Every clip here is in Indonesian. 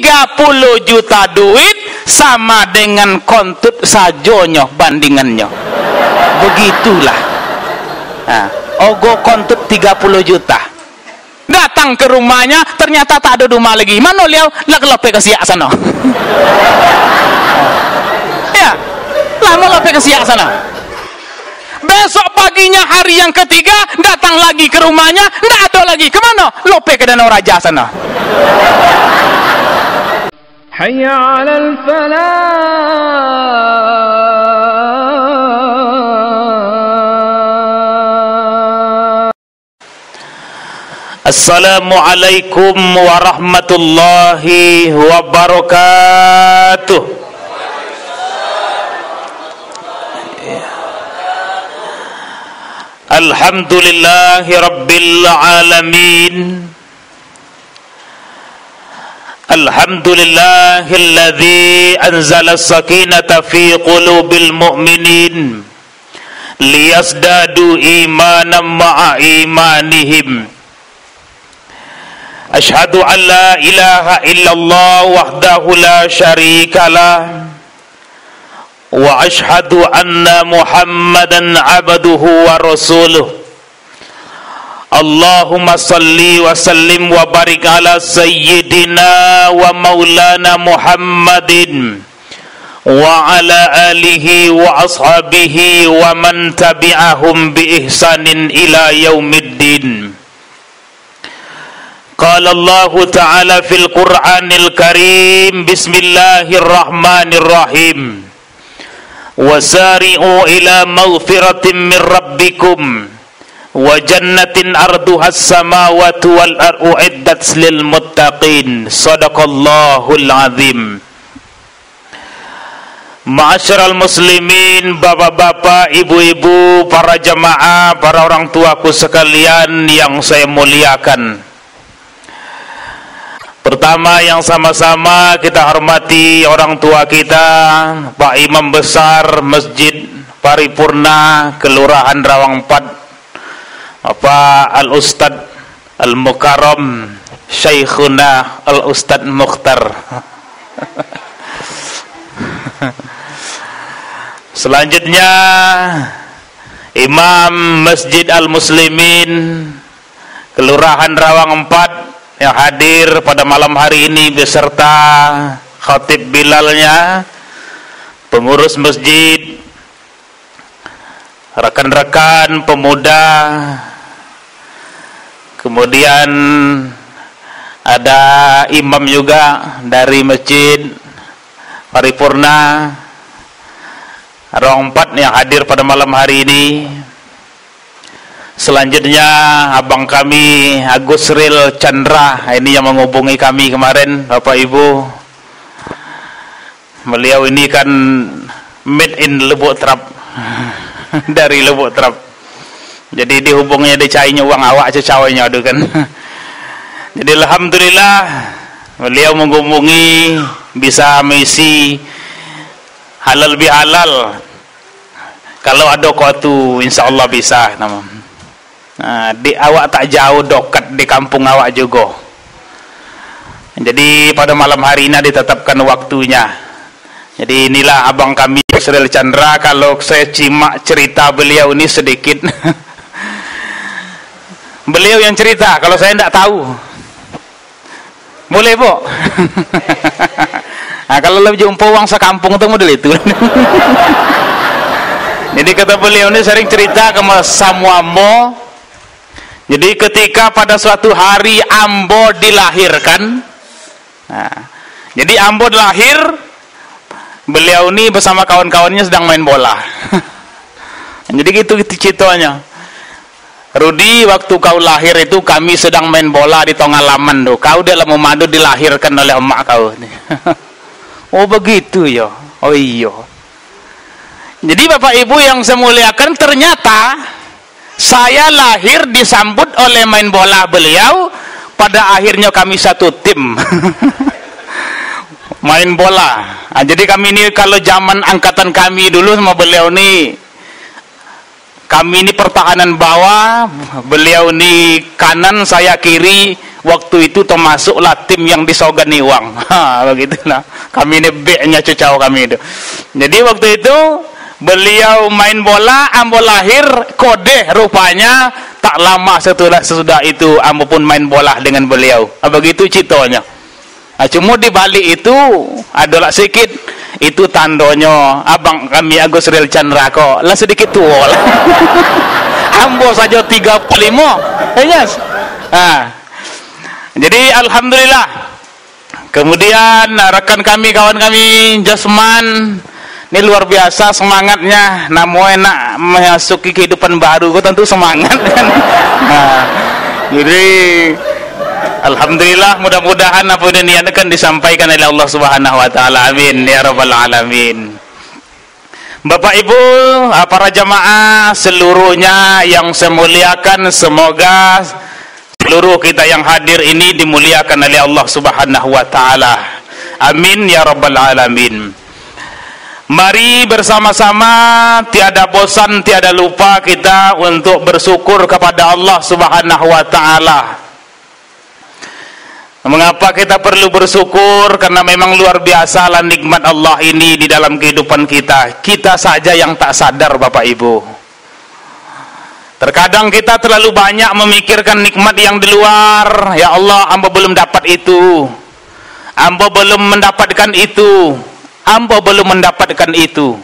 30 juta duit sama dengan kontut sajonyo bandingannya. Begitulah. Nah, ogo kontut 30 juta. Datang ke rumahnya, ternyata tak ada rumah lagi. Mana liau? Lah lope ke siak sana. Ya, lama lope ke siak sana. Besok paginya hari yang ketiga datang lagi ke rumahnya, nggak ada lagi. Kemana? Lope ke Danau Raja sana. Hayya 'alal falah. Assalamualaikum warahmatullahi wabarakatuh. Alhamdulillahi rabbil alamin. Alhamdulillahilladzi anzala as-sakinata fi qulubil mu'minin liyasdadu imanan ma'a imanihim. Ashhadu an la ilaha illallah wahdahu la syarikalah wa ashhadu anna Muhammadan abduhu wa rasuluh. Allahumma salli wa sallim wa barik ala sayyidina wa maulana Muhammadin wa ala alihi wa ashabihi wa man tabi'ahum bi ihsanin ila yaumiddin. Qala Allah Ta'ala fil Qur'anil Karim, Bismillahirrahmanirrahim. Wasari'u ila maghfiratin min rabbikum wa jannatin arduhas samawati wal ardu uiddat lil muttaqin. Shadaqallahul azim. Ma'asyiral muslimin, bapak-bapak, ibu-ibu, para jamaah, para orang tuaku sekalian yang saya muliakan. Pertama yang sama-sama kita hormati orang tua kita, Pak Imam Besar Masjid Paripurna Kelurahan Rawang 4, Bapak Al-Ustad Al-Mukarram Syekhuna Al-Ustad Mukhtar. Selanjutnya Imam Masjid Al-Muslimin Kelurahan Rawang 4 yang hadir pada malam hari ini beserta khatib Bilalnya, pengurus masjid, rekan-rekan pemuda, kemudian ada imam juga dari Masjid Paripurna Rawang 4 yang hadir pada malam hari ini. Selanjutnya abang kami Agus Ril Chandra, ini yang menghubungi kami kemarin, Bapak Ibu. Beliau ini kan made in Lubuk Trap, dari Lubuk Trap. Jadi dihubungnya dicainya uang awak cecawainya aduh kan. Jadi alhamdulillah beliau menghubungi bisa mengisi halal bihalal. Kalau ada kuatu insyaallah bisa nama. Nah, di awak tak jauh dekat di kampung awak juga. Jadi pada malam hari ini ditetapkan waktunya. Jadi inilah abang kami Sril Chandra. Kalau saya cimak cerita beliau ini sedikit. Beliau yang cerita, kalau saya tidak tahu. Boleh, Bu? Nah, kalau lebih jumpa uang sekampung itu model itu. Jadi kata beliau ini sering cerita ke Samuambo. Jadi ketika pada suatu hari Ambo dilahirkan, nah, jadi Ambo lahir, beliau ini bersama kawan-kawannya sedang main bola. Jadi gitu ceritanya. Rudi, waktu kau lahir itu kami sedang main bola di Tongalaman tuh. Kau dalam memadu dilahirkan oleh emak kau. Oh begitu ya. Oh iya. Jadi Bapak Ibu yang saya muliakan, ternyata saya lahir disambut oleh main bola beliau. Pada akhirnya kami satu tim main bola. Nah, jadi kami ini kalau zaman angkatan kami dulu sama beliau ini, kami ini pertahanan bawah, beliau ini kanan, saya kiri, Waktu itu termasuklah tim yang disogani uang. Begitulah. Kami ini B-nya cucau kami itu. Jadi waktu itu beliau main bola, ambo lahir, kode rupanya tak lama sesudah itu ambo pun main bola dengan beliau. Begitu citonya. Cuma di balik itu adalah sedikit itu tandonyo abang kami Agus Ril Chandra kok lah sedikit tua lah. Ambo saja 35. Yes. Jadi alhamdulillah. Kemudian rekan kami, kawan kami Jasman ini luar biasa semangatnya. Namo enak memasuki kehidupan baru, kok tentu semangat kan. Jadi alhamdulillah, mudah-mudahan apa yang diniatkan disampaikan oleh Allah Subhanahu wa taala. Amin ya rabbal alamin. Bapak Ibu, para jamaah seluruhnya yang saya muliakan, semoga seluruh kita yang hadir ini dimuliakan oleh Allah Subhanahu wa taala. Amin ya rabbal alamin. Mari bersama-sama tiada bosan, tiada lupa kita untuk bersyukur kepada Allah Subhanahu wa taala. Mengapa kita perlu bersyukur? Karena memang luar biasa lah nikmat Allah ini di dalam kehidupan kita. Kita saja yang tak sadar, Bapak Ibu. Terkadang kita terlalu banyak memikirkan nikmat yang di luar. Ya Allah, hamba belum dapat itu. Hamba belum mendapatkan itu. Hamba belum mendapatkan itu.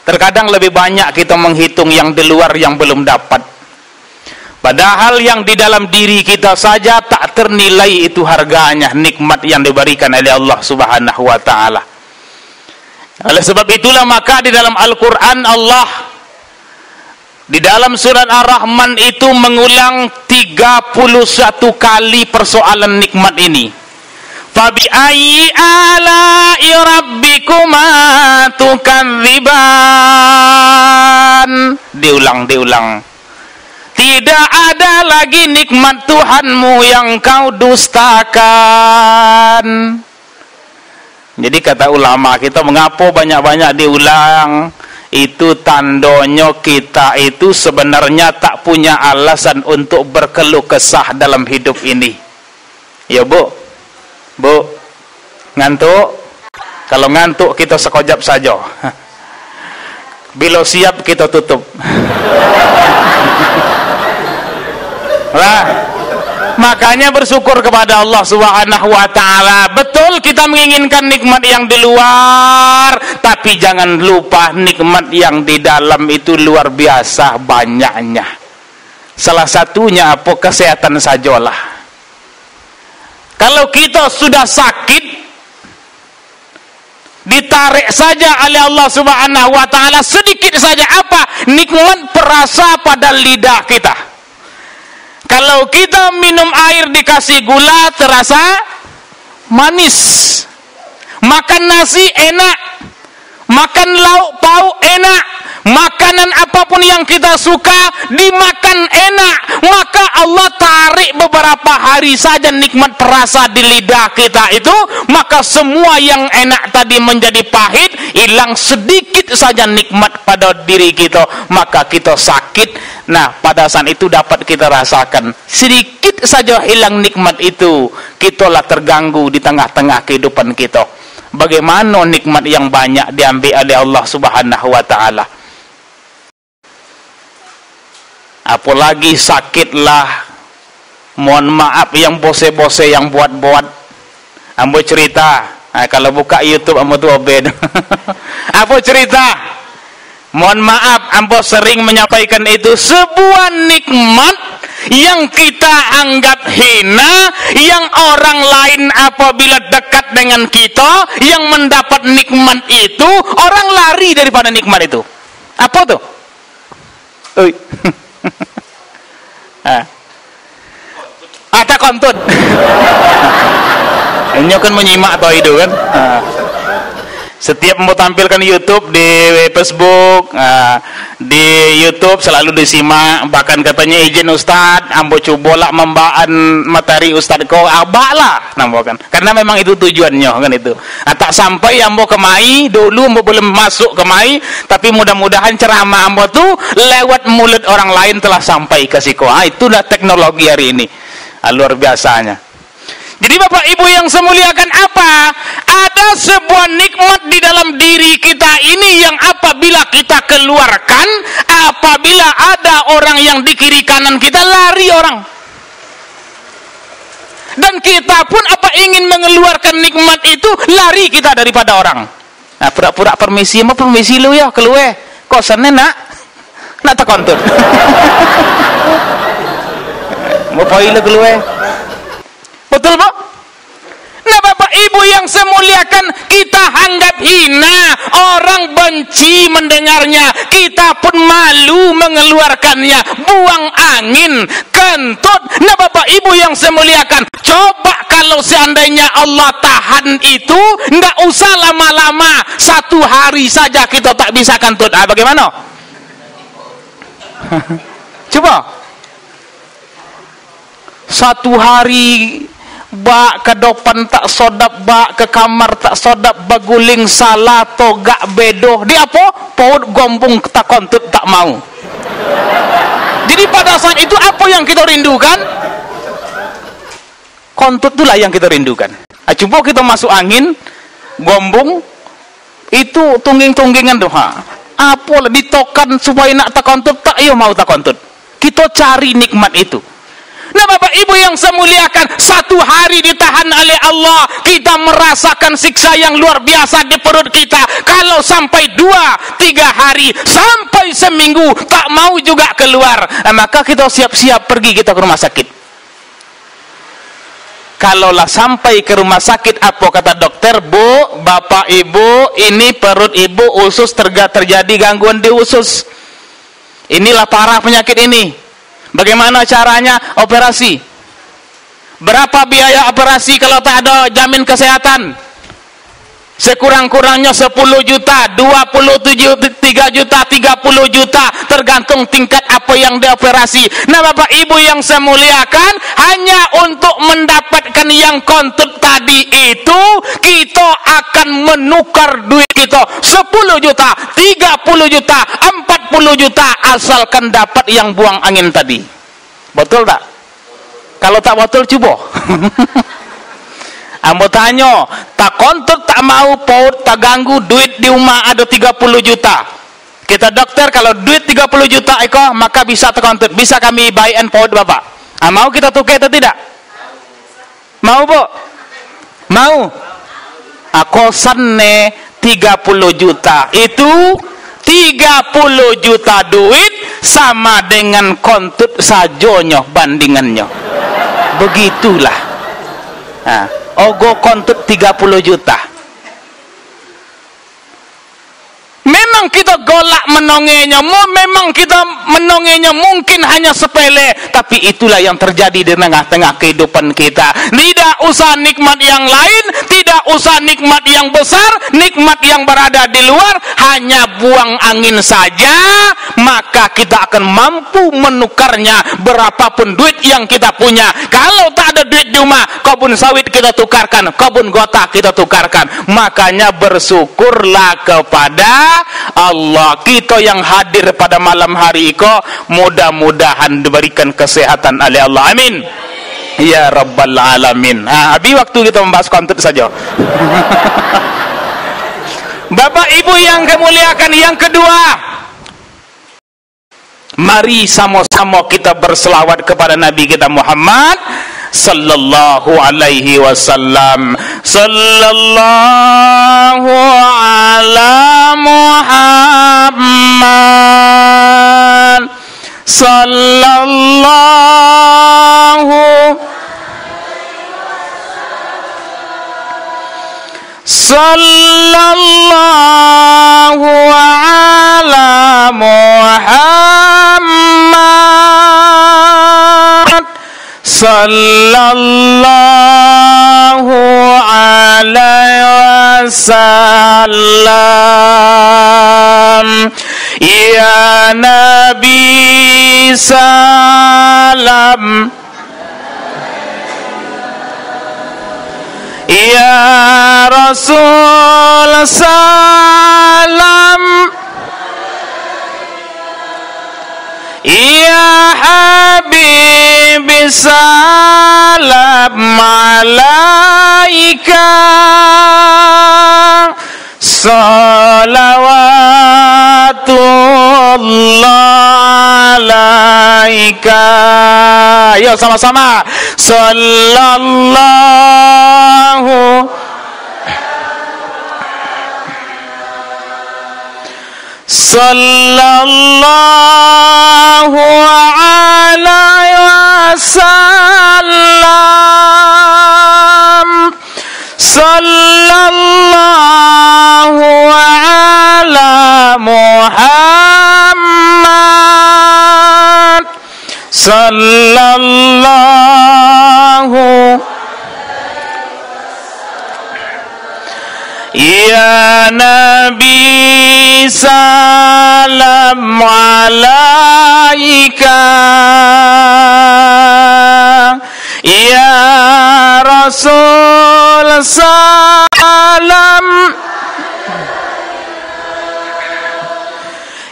Terkadang lebih banyak kita menghitung yang di luar yang belum dapat. Padahal yang di dalam diri kita saja tak ternilai itu harganya, nikmat yang diberikan oleh Allah Subhanahu wa taala. Oleh sebab itulah maka di dalam Al-Qur'an Allah di dalam surat Ar-Rahman itu mengulang 31 kali persoalan nikmat ini. Fabi ayyi ala'i rabbikuma tukadziban. Diulang. Tidak ada lagi nikmat Tuhanmu yang kau dustakan. Jadi kata ulama kita, mengapa banyak-banyak diulang? Itu tandonyo kita itu sebenarnya tak punya alasan untuk berkeluh kesah dalam hidup ini. Ya Bu, ngantuk? Kalau ngantuk kita sekojap saja. Bila siap kita tutup. Lah, makanya bersyukur kepada Allah Subhanahu wa taala. Betul kita menginginkan nikmat yang di luar, tapi jangan lupa nikmat yang di dalam itu luar biasa banyaknya. Salah satunya apa? Kesehatan sajalah. Kalau kita sudah sakit, ditarik saja oleh Allah Subhanahu wa taala sedikit saja apa? Nikmat perasa pada lidah kita. Kalau kita minum air dikasih gula terasa manis. Makan nasi enak. Makan lauk pauk enak. Makanan apapun yang kita suka dimakan enak. Maka Allah tarik beberapa hari saja nikmat perasa di lidah kita itu, maka semua yang enak tadi menjadi pahit, hilang sedikit saja nikmat pada diri kita, maka kita sakit. Nah, pada saat itu dapat kita rasakan sedikit saja hilang nikmat itu, kitalah terganggu di tengah-tengah kehidupan kita. Bagaimana nikmat yang banyak diambil oleh Allah Subhanahu wa taala? Apalagi sakitlah, mohon maaf yang bose-bose yang buat-buat. Ambo cerita, kalau buka YouTube ambo tuh obed. Apa cerita? Mohon maaf, ambo sering menyampaikan itu sebuah nikmat yang kita anggap hina, yang orang lain apabila dekat dengan kita, yang mendapat nikmat itu, orang lari daripada nikmat itu. Apa tuh? Ada kontut. Ini kan menyimak atau itu kan. Setiap mau tampilkan YouTube di Facebook, di YouTube selalu disimak. Bahkan katanya izin Ustadz, ambo cobalah membaan materi Ustadz kau abaklah, nambakan. Karena memang itu tujuannya kan itu. Tak sampai ambo kemai dulu, ambo belum masuk kemai, tapi mudah-mudahan ceramah ambo tuh lewat mulut orang lain telah sampai ke siko. Itulah teknologi hari ini. Luar biasanya. Jadi Bapak Ibu yang saya muliakan, apa? Ada sebuah nikmat di dalam diri kita ini yang apabila kita keluarkan, apabila ada orang yang di kiri kanan kita, lari orang. Dan kita pun apa ingin mengeluarkan nikmat itu, lari kita daripada orang. Nah, pura-pura permisi, mau permisi lu ya, keluar. Kosannya nak tak kontut. Mau poin lu keluar. Betul, Pak? Nah, Bapak Ibu yang saya muliakan, kita anggap hina, orang benci mendengarnya, kita pun malu mengeluarkannya, buang angin, kentut. Nah, Bapak Ibu yang saya muliakan, coba kalau seandainya Allah tahan itu, nggak usah lama-lama, 1 hari saja kita tak bisa kentut. Bagaimana? Coba 1 hari bak ke depan tak sodap, bak ke kamar tak sodap, baguling salah togak bedoh di apa? Paut gombong tak kontut tak mau. Jadi pada saat itu apa yang kita rindukan? Kontut itulah yang kita rindukan. Coba kita masuk angin, gombong, itu tungging-tunggingan doa. Apa ditokan supaya nak tak kontut, tak iyo mau tak kontut. Kita cari nikmat itu. Nah, Bapak Ibu yang saya muliakan, 1 hari ditahan oleh Allah, kita merasakan siksa yang luar biasa di perut kita. Kalau sampai 2-3 hari, sampai seminggu, tak mau juga keluar, maka kita siap-siap pergi kita ke rumah sakit. Kalaulah sampai ke rumah sakit, apa kata dokter? Bu, Bapak Ibu, ini perut Ibu usus terjadi gangguan di usus. Inilah parah penyakit ini. Bagaimana caranya operasi? Berapa biaya operasi kalau tak ada jamin kesehatan? Sekurang-kurangnya 10 juta, 3 juta, 30 juta, tergantung tingkat apa yang dioperasi. Nah, Bapak Ibu yang saya muliakan, hanya untuk mendapatkan yang kontut tadi itu, kita akan menukar duit kita 10 juta, 30 juta, 40 juta, asalkan dapat yang buang angin tadi. Betul tak? Kalau tak betul, coba. Ambo tanya, tak kontut tak mau, paut tak ganggu, duit di rumah ada 30 juta. Kita dokter, kalau duit 30 juta eko, maka bisa tak kontut. Bisa kami buy-in paut Bapak? Mau kita tukar atau tidak? Mau, Bu? Mau? Kosan 30 juta. Itu 30 juta duit sama dengan kontut sajonyo bandingannya. Begitulah. Nah, ogo kontut 30 juta. Memang kita golak menongenya, memang kita menongenya mungkin hanya sepele, tapi itulah yang terjadi di tengah-tengah kehidupan kita. Tidak usah nikmat yang lain, tidak usah nikmat yang besar, nikmat yang berada di luar, hanya buang angin saja, maka kita akan mampu menukarnya berapapun duit yang kita punya. Kalau tak ada duit di rumah, kebun sawit kita tukarkan, kebun gota kita tukarkan. Makanya bersyukurlah kepada Allah. Kita yang hadir pada malam hari ini, mudah-mudahan diberikan kesehatan oleh Allah. Amin. Ya Rabbal Alamin. Habis waktu kita membahas kontut saja. Bapak Ibu yang kemuliakan, yang kedua, mari sama-sama kita berselawat kepada Nabi kita Muhammad sallallahu alaihi wasallam. Sallallahu ala Muhammad, sallallahu ala Muhammad, sallallahu alaihi wasallam. Ya Nabi salam, ya Rasul salam, ya Habib salam alaika salawatullah alaika. Ayo sama-sama. Sallallahu alaihi wasallam. Sallallahu ala Muhammad. Sallallahu ya Nabi salam alaika ya Rasul salam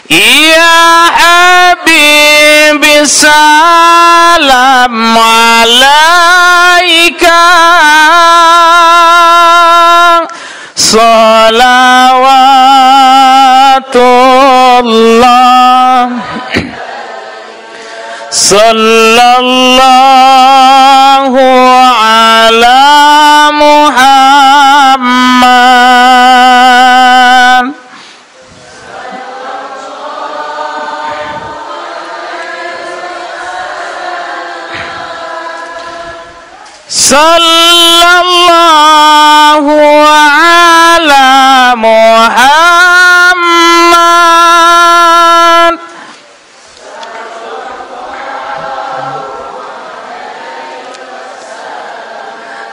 ya Habib salam alaika salawatullah sallallahu ala Muhammad. Sallallahu ala Muhammad.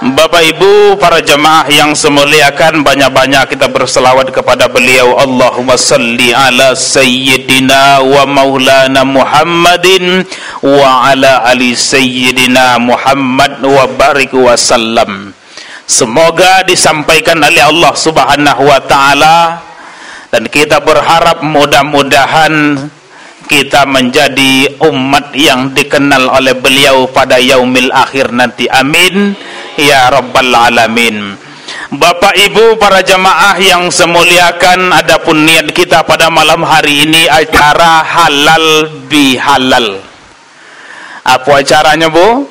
Bapak Ibu para jemaah yang semuliakan, banyak-banyak kita berselawat kepada beliau. Allahumma salli ala sayyidina wa maulana Muhammadin wa ala ali sayyidina Muhammad wa barik wa sallam. Semoga disampaikan oleh Allah Subhanahu wa taala, dan kita berharap mudah-mudahan kita menjadi umat yang dikenal oleh beliau pada yaumil akhir nanti. Amin ya rabbal alamin. Bapak Ibu para jamaah yang semuliakan, adapun niat kita pada malam hari ini acara halal bihalal. Apa acaranya, Bu?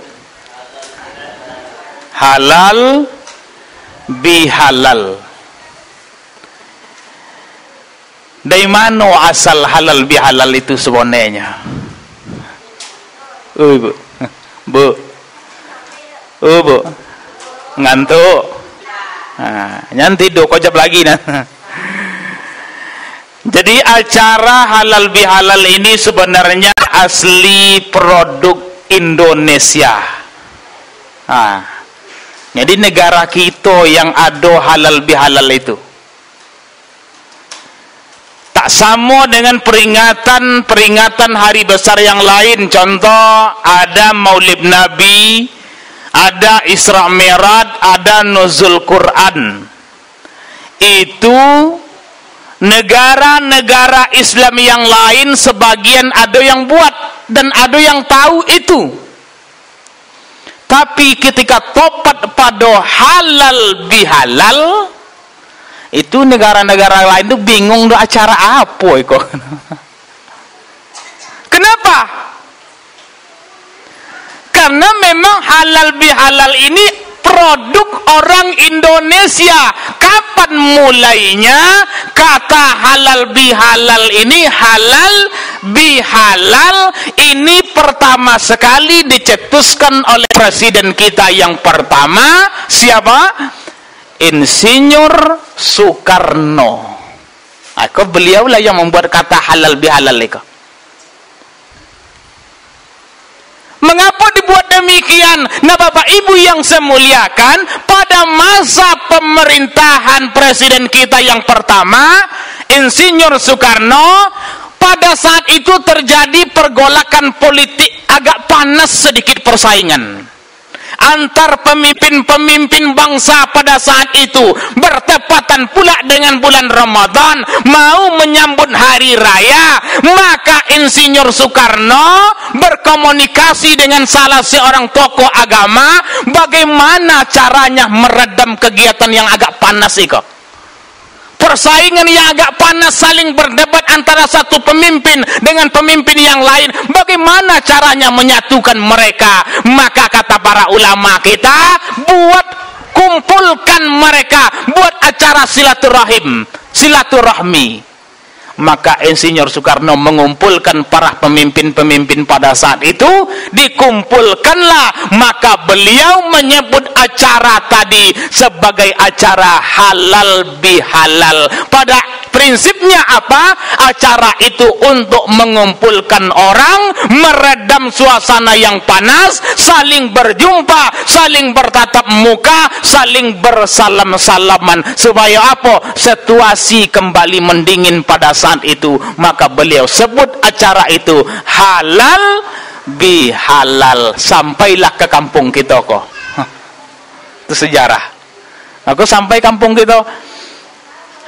Halal bihalal. Dari mana asal halal bihalal itu sebenarnya? Bu. Bu. Bu. Ngantuk. Nyanti do kojab lagi nah. Jadi acara halal bihalal ini sebenarnya asli produk Indonesia. Jadi negara kita yang ada halal bihalal itu. Tak sama dengan peringatan hari besar yang lain. Contoh, ada Maulid Nabi, ada Isra Mi'raj, ada Nuzul Quran. Itu negara-negara Islam yang lain sebagian ada yang buat dan ada yang tahu itu. Tapi ketika topat pada halal bihalal, itu negara-negara lain itu bingung do acara apa itu. Kenapa? Karena memang halal bihalal ini produk orang Indonesia. Kapan mulainya kata halal bihalal ini? Halal bihalal ini pertama sekali dicetuskan oleh presiden kita yang pertama. Siapa? Insinyur Soekarno. Beliau lah yang membuat kata halal bihalal itu. Mengapa dibuat demikian? Nah, Bapak Ibu yang saya muliakan, pada masa pemerintahan presiden kita yang pertama, Insinyur Soekarno, pada saat itu terjadi pergolakan politik agak panas sedikit persaingan antar pemimpin-pemimpin bangsa pada saat itu, bertepatan bertepatan pula dengan bulan Ramadan, mau menyambut hari raya, maka Insinyur Soekarno berkomunikasi dengan salah seorang tokoh agama, bagaimana caranya meredam kegiatan yang agak panas itu. Persaingan yang agak panas, saling berdebat antara satu pemimpin dengan pemimpin yang lain, bagaimana caranya menyatukan mereka? Maka kata para ulama kita, kumpulkan mereka, buat acara silaturahmi. Maka Insinyur Soekarno mengumpulkan para pemimpin-pemimpin pada saat itu, dikumpulkanlah, maka beliau menyebut acara tadi sebagai acara halal bihalal. Pada prinsipnya apa? Acara itu untuk mengumpulkan orang, meredam suasana yang panas, saling berjumpa, saling bertatap muka, saling bersalam-salaman, supaya apa? Situasi kembali mendingin pada saat itu. Maka beliau sebut acara itu halal bihalal. Sampailah ke kampung kita kok. Itu sejarah. Aku sampai kampung kita,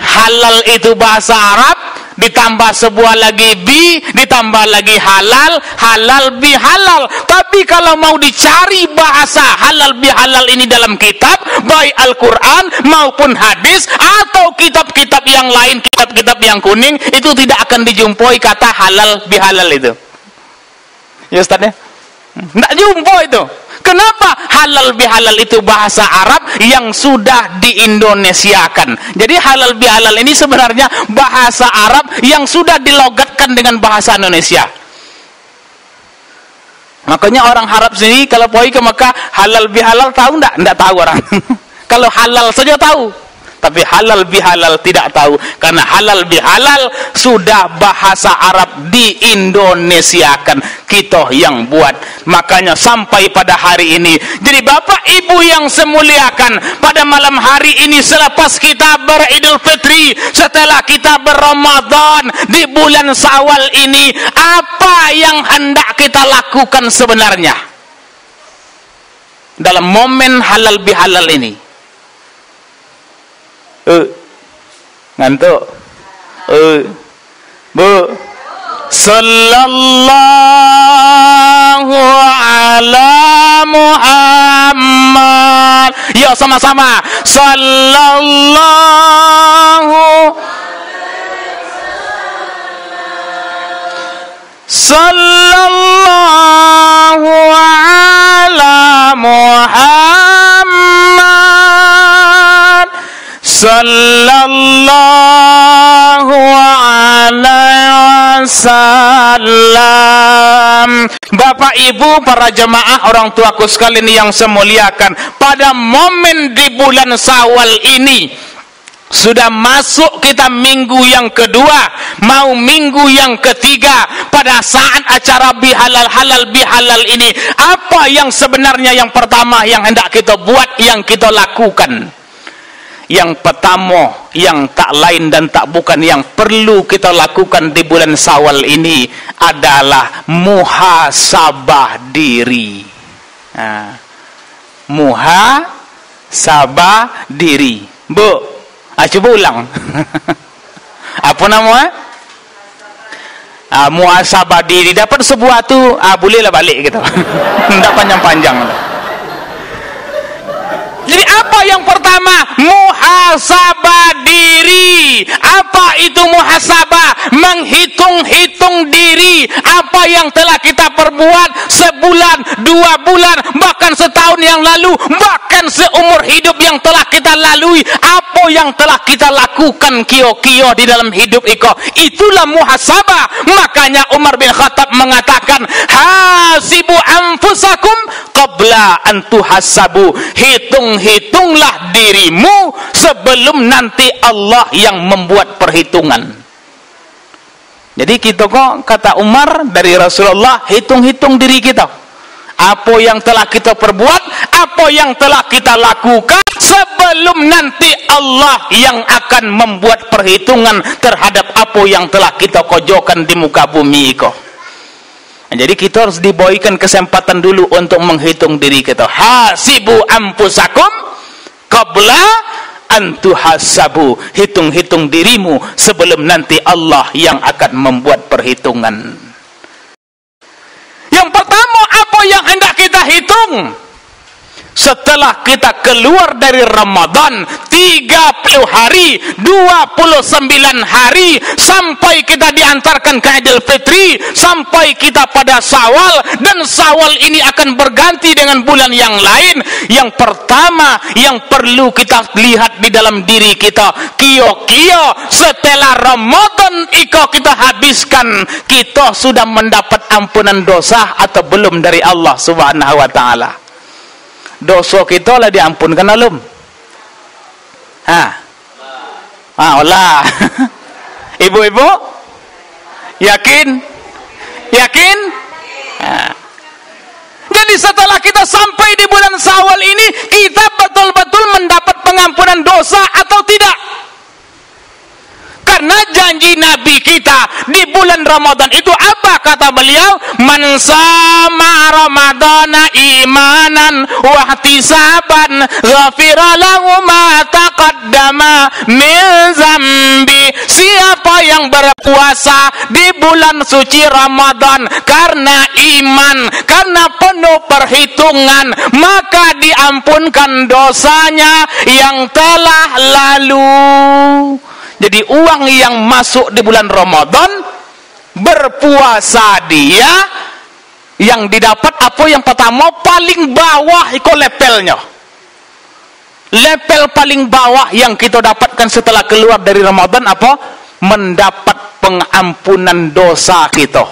halal itu bahasa Arab, ditambah sebuah lagi bi, ditambah lagi halal, halal bihalal. Tapi kalau mau dicari bahasa halal bihalal ini dalam kitab, baik Al-Quran maupun hadis atau kitab-kitab yang lain, kitab-kitab yang kuning, itu tidak akan dijumpai kata halal bihalal itu. Ya Ustaz ya? Tidak jumpa itu. Kenapa? Halal bihalal itu bahasa Arab yang sudah diindonesiakan. Jadi halal bihalal ini sebenarnya bahasa Arab yang sudah dilogatkan dengan bahasa Indonesia. Makanya orang Arab sini kalau pergi ke Mekah, halal bihalal tahu enggak? Enggak tahu orang. Kalau halal saja tahu, tapi halal bihalal tidak tahu, karena halal bihalal sudah bahasa Arab diindonesiakan, kita yang buat. Makanya sampai pada hari ini, jadi Bapak Ibu yang semuliakan, pada malam hari ini selepas kita beridul fitri, setelah kita berramadan di bulan Syawal ini, apa yang hendak kita lakukan sebenarnya dalam momen halal bihalal ini? Ngantuk. Bu, sallallahu ala Muhammad. Yuk sama-sama. Sallallahu ala Muhammad. Sallallahu alaihi wasallam. Bapak Ibu, para jemaah, orang tuaku sekalian yang semuliakan, pada momen di bulan Syawal ini sudah masuk kita minggu yang kedua, mau minggu yang ketiga. Pada saat acara bihalal halal bihalal ini, apa yang sebenarnya yang pertama yang hendak kita buat, yang kita lakukan? Yang pertama, yang tak lain dan tak bukan, yang perlu kita lakukan di bulan Syawal ini adalah muhasabah diri. Muhasabah diri. Bu, coba ulang. Apa namanya? Muhasabah diri. Dapat sebuah tu, bolehlah balik gitu. Tidak panjang-panjang. Jadi apa yang pertama? Muhasabah diri. Apa itu muhasabah? Menghitung-hitung diri. Apa yang telah kita perbuat sebulan, 2 bulan, bahkan setahun yang lalu, bahkan seumur hidup yang telah kita lalui. Apa yang telah kita lakukan kio-kio di dalam hidup iko. Itulah muhasabah. Makanya Umar bin Khattab mengatakan, hasibu anfusakum qabla an tuhasabu. Hitunglah dirimu sebelum nanti Allah yang membuat perhitungan. Jadi kita kok, kata Umar dari Rasulullah, hitung-hitung diri kita. Apa yang telah kita perbuat, apa yang telah kita lakukan, sebelum nanti Allah yang akan membuat perhitungan terhadap apa yang telah kita kojokan di muka bumi itu. Jadi kita harus diberikan kesempatan dulu untuk menghitung diri kita. Hasibu anfusakum qabla antuhasabu, hitung-hitung dirimu sebelum nanti Allah yang akan membuat perhitungan. Yang pertama, apa yang hendak kita hitung setelah kita keluar dari Ramadan? 30 hari, 29 hari, sampai kita diantarkan ke Idul Fitri, sampai kita pada Syawal, dan Syawal ini akan berganti dengan bulan yang lain. Yang pertama yang perlu kita lihat di dalam diri kita, kio-kio setelah Ramadan iko kita habiskan, kita sudah mendapat ampunan dosa atau belum dari Allah Subhanahu wa taala? Dosa kita lah diampunkan belum? Allah. Ibu-ibu yakin? Yakin? Jadi setelah kita sampai di bulan Syawal ini, kita betul-betul mendapat pengampunan dosa atau tidak? Karena janji Nabi kita di bulan Ramadan itu apa kata beliau? Man sama Ramadana imanan wa ihtisaban ghafira lahu ma taqaddama min zambi. Siapa yang berpuasa di bulan suci Ramadan karena iman, karena penuh perhitungan, maka diampunkan dosanya yang telah lalu. Jadi uang yang masuk di bulan Ramadan, berpuasa dia, yang didapat apa yang pertama? Paling bawah itu levelnya. Level paling bawah yang kita dapatkan setelah keluar dari Ramadan apa? Mendapat pengampunan dosa kita.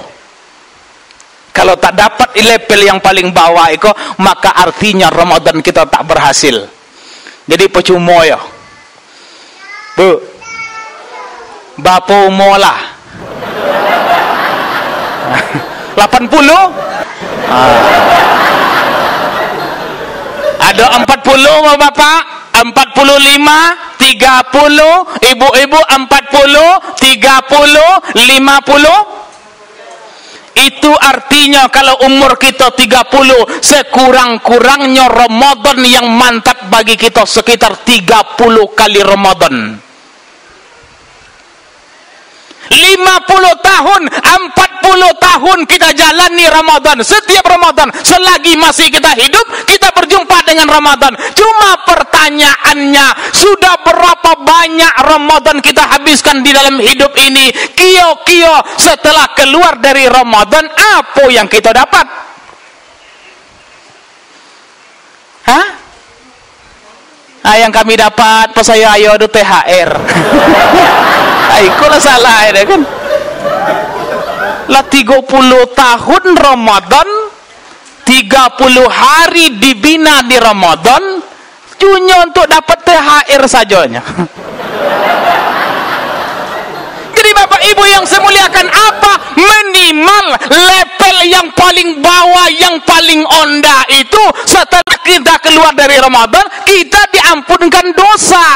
Kalau tak dapat level yang paling bawah itu, maka artinya Ramadan kita tak berhasil. Jadi percuma ya. Bu, Bapak mola 80 ada 40 mau Bapak, 45, 30, ibu-ibu 40, 30, 50. Itu artinya kalau umur kita 30, sekurang-kurangnya Ramadan yang mantap bagi kita sekitar 30 kali Ramadan. 50 tahun, 40 tahun kita jalani Ramadan. Setiap Ramadan, selagi masih kita hidup, kita berjumpa dengan Ramadan. Cuma pertanyaannya, sudah berapa banyak Ramadan kita habiskan di dalam hidup ini? Kio-kio setelah keluar dari Ramadan, apa yang kita dapat? Yang kami dapat pas saya ayo ada THR. Ikulah salah ya kan. Lah 30 tahun Ramadan, 30 hari dibina di Ramadan, cuma untuk dapat THR sajanya. Jadi Bapak Ibu yang saya muliakan, apa minimal level yang paling bawah, yang paling onda itu setelah kita keluar dari Ramadan, kita diampunkan dosa.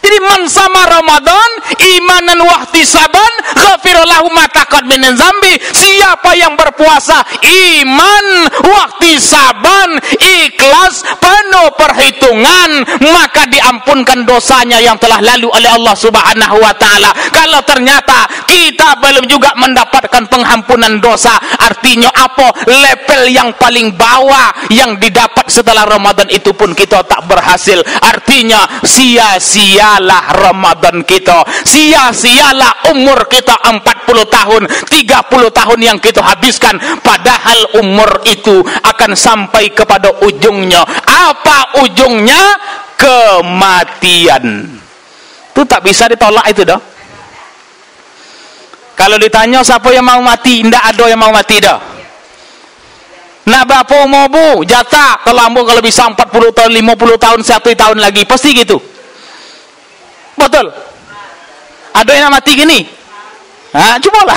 Jadi man sama Ramadan imanan wa ihtisaban ghafira lahu ma taqaddama min zambi. Siapa yang berpuasa iman wa ihtisaban, ikhlas, penuh perhitungan, maka diampunkan dosanya yang telah lalu oleh Allah Subhanahu wa taala. Kalau ternyata kita belum juga mendapatkan pengampunan dosa, artinya apa? Level yang paling bawah yang didapat setelah Ramadan itu pun kita tak berhasil. Artinya sia-sia Ramadan kita, sia-sialah umur kita 40 tahun, 30 tahun yang kita habiskan, padahal umur itu akan sampai kepada ujungnya. Apa ujungnya? Kematian. Itu tak bisa ditolak itu dah. Kalau ditanya siapa yang mau mati, tidak ada yang mau mati dah. Nak berapa umur bu? Jatah kalau bisa 40 tahun, 50 tahun, 1 tahun lagi, pasti gitu. Betul. Ada yang nak mati gini? Cubalah.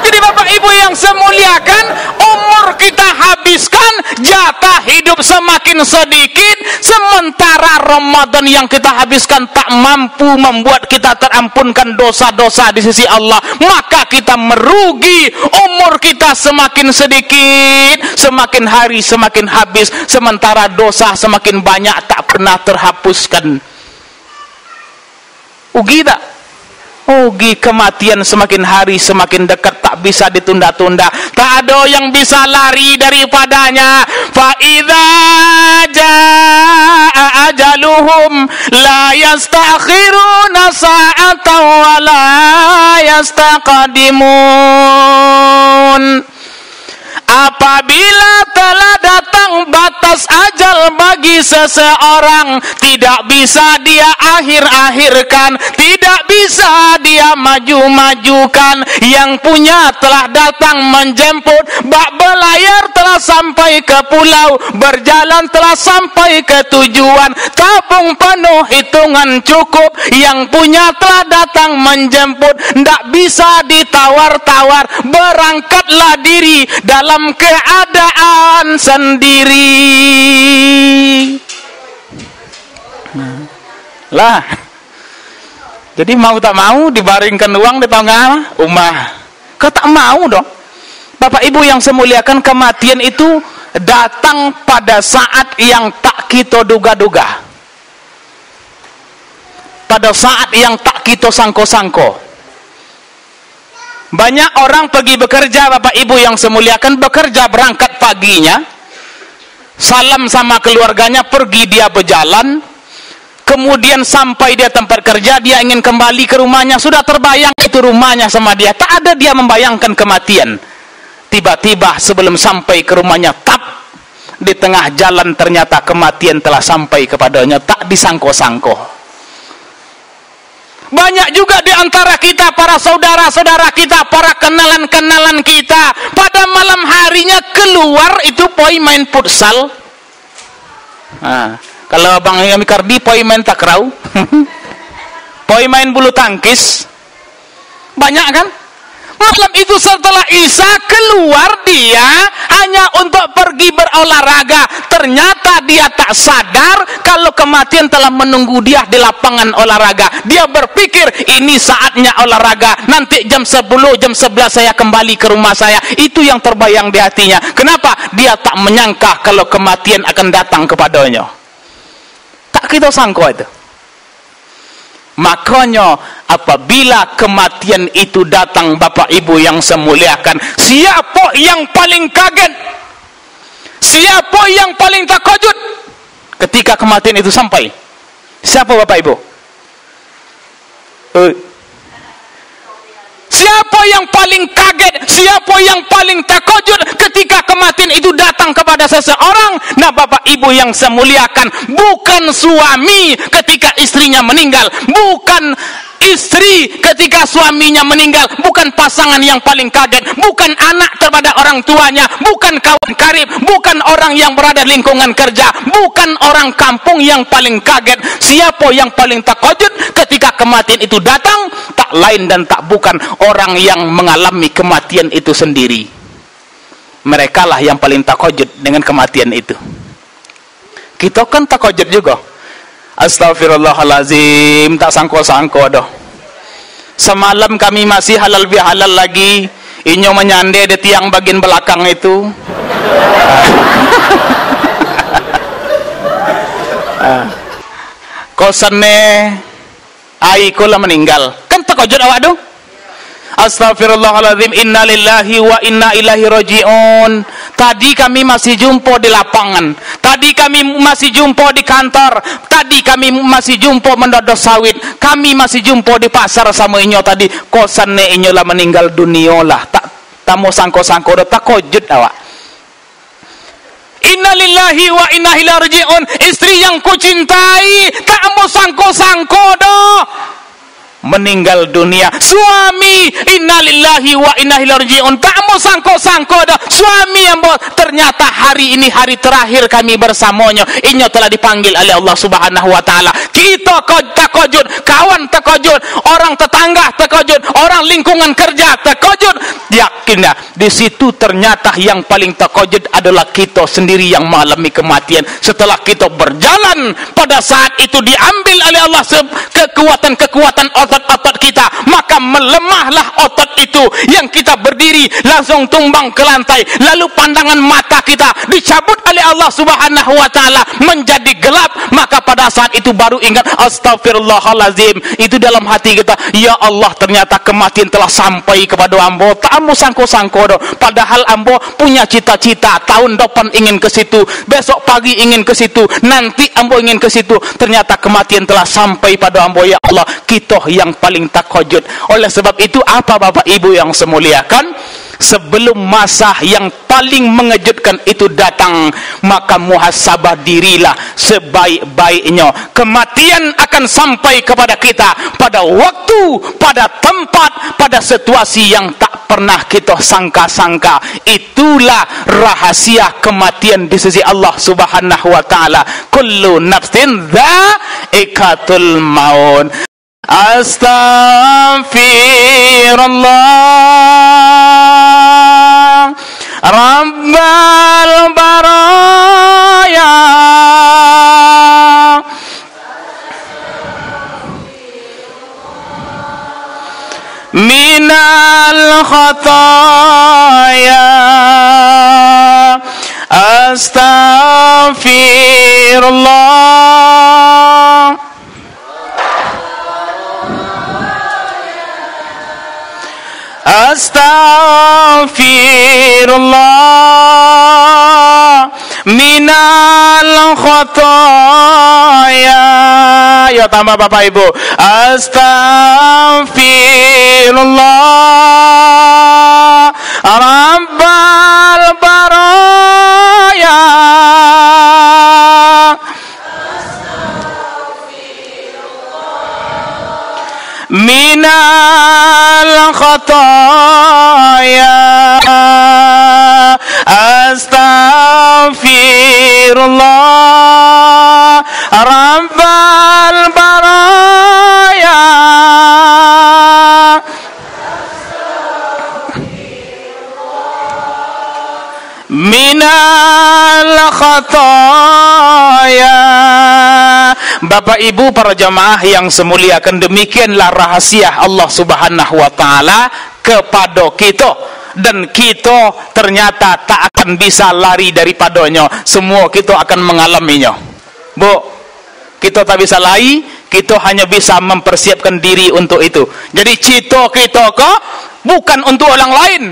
Jadi Bapak Ibu yang saya muliakan, umur kita habiskan, jatah hidup semakin sedikit, sementara Ramadan yang kita habiskan tak mampu membuat kita terampunkan dosa-dosa di sisi Allah, maka kita merugi. Umur kita semakin sedikit, semakin hari semakin habis, sementara dosa semakin banyak tak pernah terhapuskan. Ugi tak? Ugi, kematian semakin hari semakin dekat, tak bisa ditunda-tunda, tak ada yang bisa lari daripadanya. Fa idza jaa ajaluhum la yastakhiruna sa'atan wa la yastaqdimun. Apabila telah datang batas ajal bagi seseorang, tidak bisa dia akhir-akhirkan, tidak bisa dia maju-majukan. Yang punya telah datang menjemput, bak belayar telah sampai ke pulau, berjalan telah sampai ke tujuan, tabung penuh hitungan cukup. Yang punya telah datang menjemput, ndak bisa ditawar-tawar, berangkatlah diri dalam keadaan sendiri. Lah, jadi mau tak mau dibaringkan uang di tengah rumah, kau tak mau dong. Bapak Ibu yang saya muliakan, kematian itu datang pada saat yang tak kita duga-duga, pada saat yang tak kita sangko-sangko. Banyak orang pergi bekerja, Bapak Ibu yang semuliakan, bekerja berangkat paginya, salam sama keluarganya, pergi dia berjalan, kemudian sampai dia tempat kerja, dia ingin kembali ke rumahnya, sudah terbayang itu rumahnya sama dia, tak ada dia membayangkan kematian. Tiba-tiba sebelum sampai ke rumahnya, tap, di tengah jalan ternyata kematian telah sampai kepadanya, tak disangko-sangko. Banyak juga di antara kita, para saudara-saudara kita, para kenalan-kenalan kita, pada malam harinya keluar itu poi main futsal. Nah, kalau Abang Yami Kardi poi main takraw, poi main bulu tangkis, banyak kan? Malam itu setelah Isya keluar dia hanya untuk pergi berolahraga. Ternyata dia tak sadar kalau kematian telah menunggu dia di lapangan olahraga. Dia berpikir ini saatnya olahraga, nanti jam 10, jam 11 saya kembali ke rumah saya. Itu yang terbayang di hatinya. Kenapa? Dia tak menyangka kalau kematian akan datang kepadanya. Tak kita sangka itu. Makanya apabila kematian itu datang, Bapak Ibu yang saya muliakan, siapa yang paling kaget? Siapa yang paling takjub ketika kematian itu sampai? Siapa Bapak Ibu? Siapa yang paling kaget? Siapa yang paling takjub ketika kematian itu datang kepada seseorang? Nah, Bapak Ibu yang saya muliakan, bukan suami ketika istrinya meninggal, bukan istri ketika suaminya meninggal, bukan pasangan yang paling kaget, bukan anak terhadap orang tuanya, bukan kawan karib, bukan orang yang berada di lingkungan kerja, bukan orang kampung yang paling kaget. Siapa yang paling takjub ketika kematian itu datang? Tak lain dan tak bukan orang yang mengalami kematian itu sendiri. Mereka lah yang paling takjub dengan kematian itu. Kita kan takjub juga. Astagfirullahalazim, tak sangko-sangko dah. Semalam kami masih halal bihalal lagi, inyo menyande di tiang bagian belakang itu. Kosane aiko lah meninggal. Kan takjub awak dong. Astagfirullahaladzim, inna lillahi wa inna ilaihi raji'un. Tadi kami masih jumpa di lapangan, tadi kami masih jumpa di kantor, tadi kami masih jumpa mendodos sawit, kami masih jumpa di pasar sama inyo tadi. Kosannya inyo lah meninggal dunia lah. Tak mau sangko-sangko dah, tak kojut awak. Inna lillahi wa inna ilaihi raji'un. Istri yang kucintai, tak mau sangko-sangko dah. meninggal dunia. Suami, innalillahi wa inna ilaihi raji'un. Tak mau sangko-sangko dah. Suami ambo, ternyata hari ini hari terakhir kami bersamanya. Inyo telah dipanggil oleh Allah Subhanahu wa taala. Kita terkejut, kawan terkejut, orang tetangga terkejut, orang lingkungan kerja terkejut. Yakinlah, di situ ternyata yang paling terkejut adalah kita sendiri yang mengalami kematian. Setelah kita berjalan, pada saat itu diambil oleh Allah kekuatan otot-otot kita, maka melemahlah otot itu. Yang kita berdiri langsung tumbang ke lantai, lalu pandangan mata kita dicabut oleh Allah Subhanahu wa taala menjadi gelap. Maka pada saat itu baru ingat, astagfirullahalazim. Itu dalam hati kita, ya Allah, ternyata kematian telah sampai kepada ambo. Tak ambo sangko-sangko doh. Padahal ambo punya cita-cita, tahun depan ingin ke situ, besok pagi ingin ke situ, nanti ambo ingin ke situ. Ternyata kematian telah sampai pada ambo. Ya Allah, kita yang paling takjub. Oleh sebab itu, apa Bapak Ibu yang semuliakan, sebelum masa yang paling mengejutkan itu datang, maka muhasabah dirilah sebaik-baiknya. Kematian akan sampai kepada kita pada waktu, pada tempat, pada situasi yang tak pernah kita sangka-sangka. Itulah rahasia kematian di sisi Allah Subhanahu wa taala. Kullu nafsin dha'iqatul maut. Astaghfirullah Rabbal baraya minal khataya. Astaghfirullah Astaghfirullah minal khataya. Ya tambah Bapak Ibu. Astaghfirullah Rabbal baraya minal khataya. Astaghfirullah Rabbal baraya minal khataya. Bapak Ibu para jamaah yang semuliakan, demikianlah rahasia Allah Subhanahu wa taala kepada kita, dan kita ternyata tak akan bisa lari daripadanya. Semua kita akan mengalaminya. Bu, kita tak bisa lari, kita hanya bisa mempersiapkan diri untuk itu. Jadi cita kita kok bukan untuk orang lain.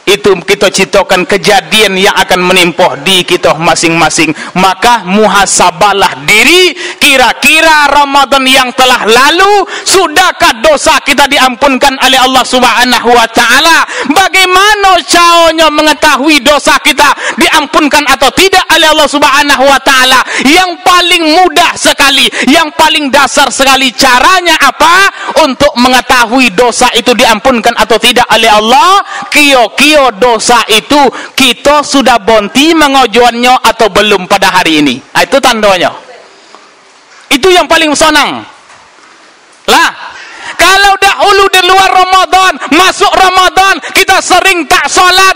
Itu kita citakan kejadian yang akan menimpa di kita masing-masing. Maka muhasabahlah diri, kira-kira Ramadan yang telah lalu, sudahkah dosa kita diampunkan oleh Allah Subhanahu wa taala? Bagaimana caranya mengetahui dosa kita diampunkan atau tidak oleh Allah Subhanahu wa taala? Yang paling mudah sekali, yang paling dasar sekali, caranya apa untuk mengetahui dosa itu diampunkan atau tidak oleh Allah? Kio-kio dosa itu kita sudah bonti mengojoannya atau belum pada hari ini. Itu tandanya. Itu yang paling senang. Lah, kalau dahulu di luar Ramadan, masuk Ramadan, kita sering tak sholat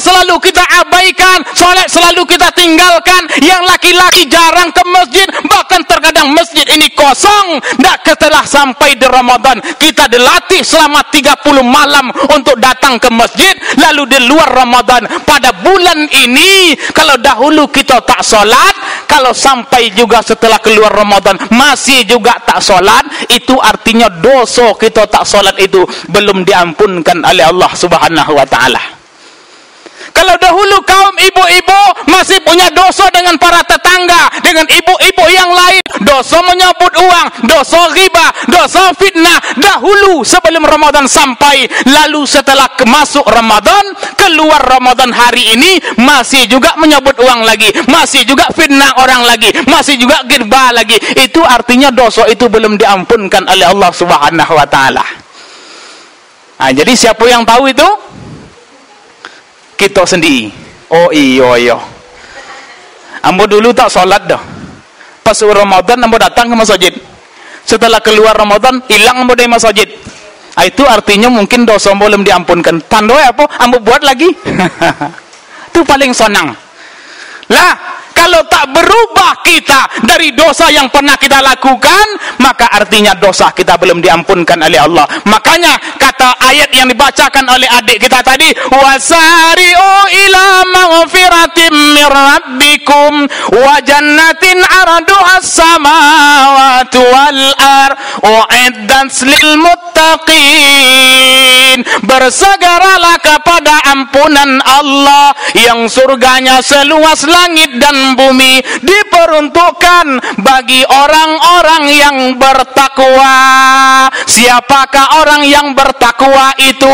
selalu kita abaikan, sholat selalu kita tinggalkan. Yang laki-laki jarang ke masjid, bahkan terkadang masjid ini kosong. Setelah sampai di Ramadan, kita dilatih selama 30 malam untuk datang ke masjid. Lalu di luar Ramadan, pada bulan ini, kalau dahulu kita tak sholat, kalau sampai juga setelah keluar Ramadan masih juga tak sholat, itu artinya dosa kita tak sholat itu belum diampunkan oleh Allah Subhanahu wa taala. Kalau dahulu kaum ibu-ibu masih punya dosa dengan para tetangga, dengan ibu-ibu yang lain, dosa dosa menyebut uang, dosa ghibah, dosa fitnah dahulu sebelum Ramadan sampai. Lalu setelah masuk Ramadan, keluar Ramadan hari ini masih juga menyebut uang lagi, masih juga fitnah orang lagi, masih juga ghibah lagi. Itu artinya dosa itu belum diampunkan oleh Allah Subhanahu wa taala. Nah, jadi siapa yang tahu itu? Kita sendiri. Oh iya. Ambo dulu tak sholat dah. Pas Ramadan ambo datang ke masjid. Setelah keluar Ramadan, hilang ambo dari masjid. Itu artinya mungkin dosa ambo belum diampunkan. Tandanya apa? Ambo buat lagi. Itu paling senang. Lah, kalau tak berubah kita dari dosa yang pernah kita lakukan, maka artinya dosa kita belum diampunkan oleh Allah. Makanya kata ayat yang dibacakan oleh adik kita tadi, wasari'u ila maghfiratin mir rabbikum wa jannatin arduhas samawati wal ard u'iddat lil muttaqin. Bersegeralah kepada ampunan Allah yang surganya seluas langit dan bumi, diperuntukkan bagi orang-orang yang bertakwa. Siapakah orang yang bertakwa itu?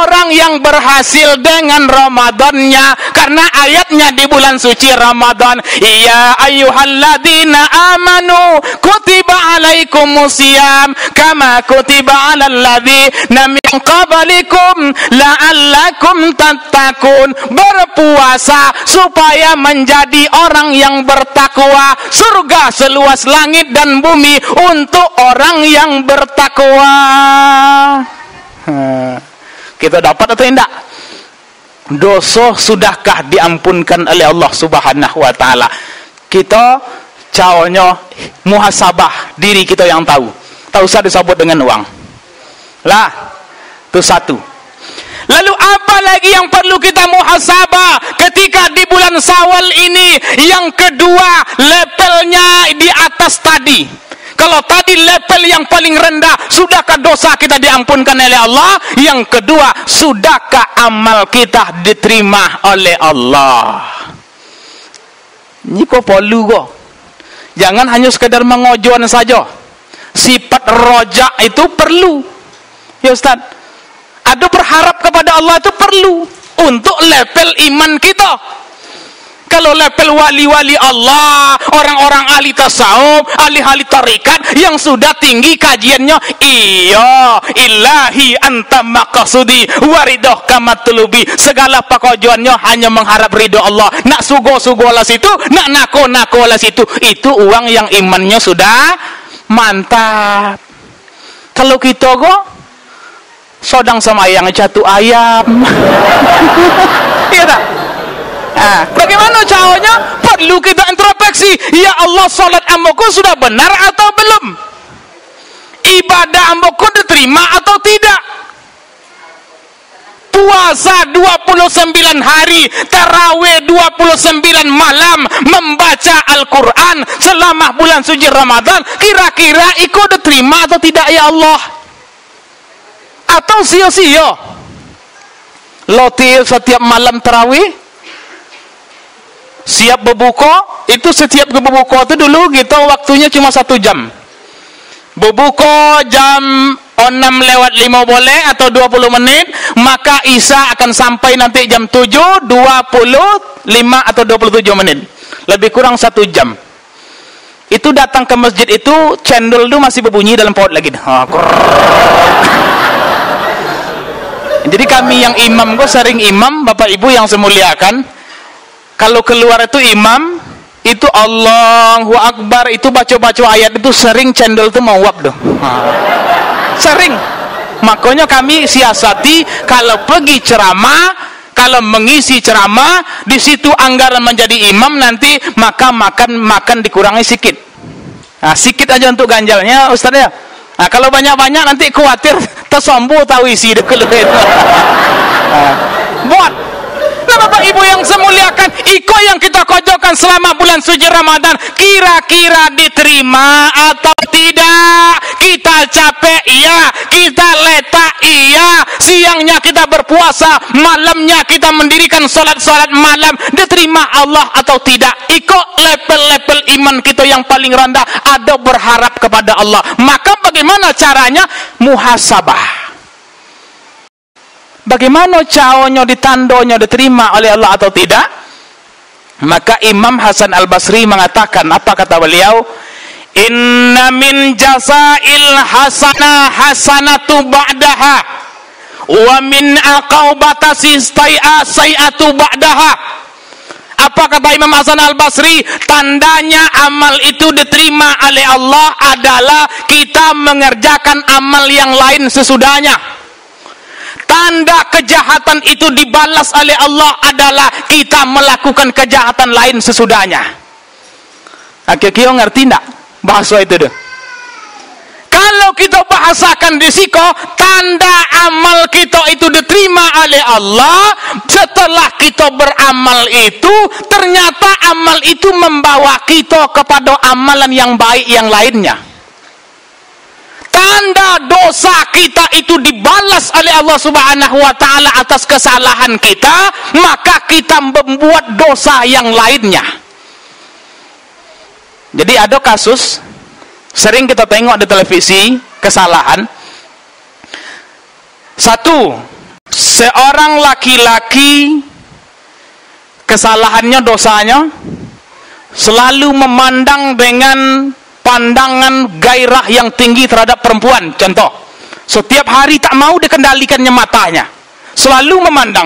Orang yang berhasil dengan Ramadannya, karena ayatnya di bulan suci Ramadan. Ya ayyuhalladzina amanu kutiba alaikumusiyam kama kutiba alal ladzina min qablikum la'allakum tattaqun. Berpuasa supaya menjadi orang yang bertakwa. Surga seluas langit dan bumi untuk orang yang bertakwa. Kita dapat atau tidak? Dosa sudahkah diampunkan oleh Allah Subhanahu wa taala? Kita caranya muhasabah diri kita yang tahu. Tak usah disebut dengan uang. Lah, itu satu. Lalu apa lagi yang perlu kita muhasabah ketika di bulan Syawal ini? Yang kedua, levelnya di atas tadi. Kalau tadi level yang paling rendah, sudahkah dosa kita diampunkan oleh Allah? Yang kedua, sudahkah amal kita diterima oleh Allah? Ini kok perlu kok. Jangan hanya sekedar mengojoan saja. Sifat rojak itu perlu. Ya Ustaz, ada berharap kepada Allah itu perlu untuk level iman kita. Kalau level wali-wali Allah, orang-orang ahli tasawuf, ahli-ahli tarikat yang sudah tinggi kajiannya, iya ilahi anta maqsudi waridoh kamatulubi. Segala pekojoannya hanya mengharap ridho Allah. Nak sugo-sugo lah situ, nak nako-nako lah situ. Itu uang yang imannya sudah mantap. Kalau kita kok sodang sama yang jatuh ayam. Iya tak? Nah, bagaimana caranya? Perlu kita introspeksi. Ya Allah, salat amboku sudah benar atau belum? Ibadah amboku diterima atau tidak? Puasa 29 hari, tarawih 29 malam, membaca Al-Quran selama bulan suci Ramadan, kira-kira ikut diterima atau tidak ya Allah? Atau sia-sia? Lotil setiap malam tarawih, siap berbuka, itu setiap berbuka itu dulu kita waktunya cuma 1 jam. Berbuka jam 6:05 boleh atau 20 menit, maka Isya akan sampai nanti jam 7:25 atau 27 menit. Lebih kurang 1 jam. Itu datang ke masjid itu, cendol itu masih berbunyi dalam perut lagi. Jadi kami yang imam, gue sering imam, Bapak Ibu yang saya muliakan, kalau keluar itu imam, itu Allahu Akbar, itu baca-baca ayat itu sering cendol itu menguap tuh. Sering. Makanya kami siasati kalau pergi ceramah, kalau mengisi ceramah, di situ anggaran menjadi imam nanti, maka makan dikurangi sedikit. Nah, sedikit aja untuk ganjalnya Ustaz ya. Nah, kalau banyak-banyak nanti khawatir tersombu tahu isi dekel itu. Buat. Nah, Bapak Ibu yang semuliakan, iko yang kita kojokan selama bulan suci Ramadan kira-kira diterima atau tidak? Kita capek, iya. Kita letak, iya. Siangnya kita berpuasa, malamnya kita mendirikan salat malam. Diterima Allah atau tidak? Ikut level-level iman kita yang paling rendah, ada berharap kepada Allah. Maka bagaimana caranya? Muhasabah. Bagaimana caranya ditandonya diterima oleh Allah atau tidak? Maka Imam Hasan Al-Basri mengatakan, apa kata beliau? Inna min jazail hasana hasanatu ba'daha wa min aqaubati sayatu ba'daha. Apa kata Imam Hasan Al-Basri? Tandanya amal itu diterima oleh Allah adalah kita mengerjakan amal yang lain sesudahnya. Tanda kejahatan itu dibalas oleh Allah adalah kita melakukan kejahatan lain sesudahnya. Kira-kira ngerti enggak bahasa itu deh? Kalau kita bahasakan di siko, tanda amal kita itu diterima oleh Allah setelah kita beramal itu, ternyata amal itu membawa kita kepada amalan yang baik yang lainnya. Tanda dosa kita itu dibalas oleh Allah Subhanahu wa taala atas kesalahan kita, maka kita membuat dosa yang lainnya. Jadi ada kasus sering kita tengok di televisi, kesalahan. Satu, seorang laki-laki kesalahannya, dosanya selalu memandang dengan pandangan gairah yang tinggi terhadap perempuan. Contoh, setiap hari tak mau dikendalikannya matanya, selalu memandang,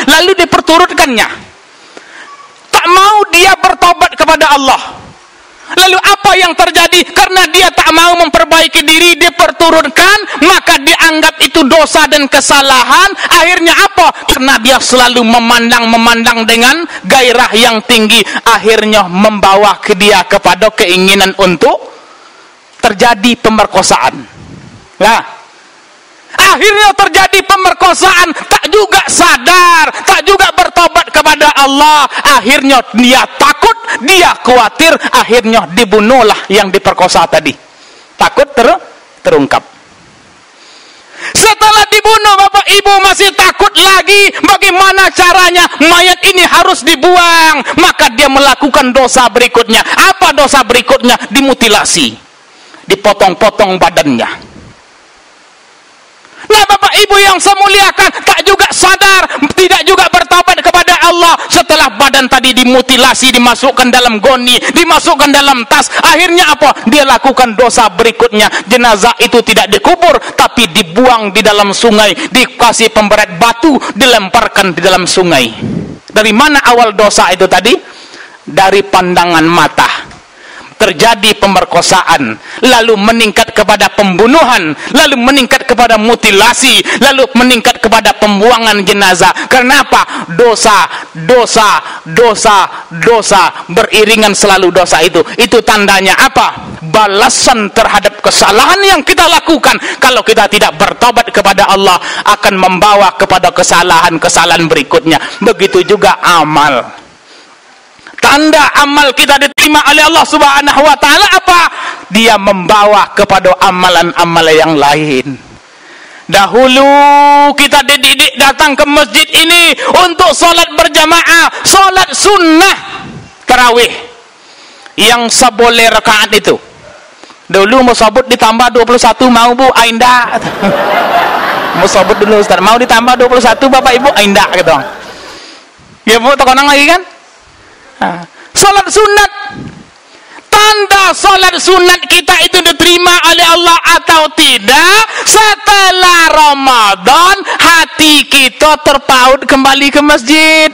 lalu diperturutkannya. Tak mau dia bertobat kepada Allah. Lalu apa yang terjadi? Karena dia tak mau memperbaiki diri, diperturutkan, maka dianggap itu dosa dan kesalahan. Akhirnya apa? Karena dia selalu memandang dengan gairah yang tinggi, akhirnya membawa ke dia kepada keinginan untuk terjadi pemerkosaan. Nah, akhirnya terjadi pemerkosaan, tak juga sadar, tak juga bertobat kepada Allah. Akhirnya dia takut, dia khawatir, akhirnya dibunuhlah yang diperkosa tadi. Takut terungkap. Setelah dibunuh, Bapak Ibu masih takut lagi. Bagaimana caranya? Mayat ini harus dibuang. Maka dia melakukan dosa berikutnya. Apa dosa berikutnya? Dimutilasi, dipotong-potong badannya. Nah, Bapak Ibu yang saya muliakan, tak juga sadar, tidak juga bertobat kepada Allah. Setelah badan tadi dimutilasi, dimasukkan dalam goni, dimasukkan dalam tas, akhirnya apa? Dia lakukan dosa berikutnya. Jenazah itu tidak dikubur, tapi dibuang di dalam sungai, dikasih pemberat batu, dilemparkan di dalam sungai. Dari mana awal dosa itu tadi? Dari pandangan mata. Terjadi pemerkosaan, lalu meningkat kepada pembunuhan, lalu meningkat kepada mutilasi, lalu meningkat kepada pembuangan jenazah. Kenapa? Dosa beriringan selalu dosa itu. Itu tandanya apa? Balasan terhadap kesalahan yang kita lakukan. Kalau kita tidak bertobat kepada Allah, akan membawa kepada kesalahan-kesalahan berikutnya. Begitu juga amal. Tanda amal kita diterima oleh Allah Subhanahu wa taala apa? Dia membawa kepada amalan-amalan yang lain. Dahulu kita dididik datang ke masjid ini untuk salat berjamaah, salat sunnah tarawih yang seboleh rakaat itu. Dulu mau sabut ditambah 21 mau Bu? Ainda. Mau sabut dulu Ustaz, mau ditambah 21 Bapak Ibu? Ainda gitu. Ya Bu, tekonang lagi kan? Salat sunat, tanda salat sunat kita itu diterima oleh Allah atau tidak? Setelah Ramadan hati kita terpaut kembali ke masjid,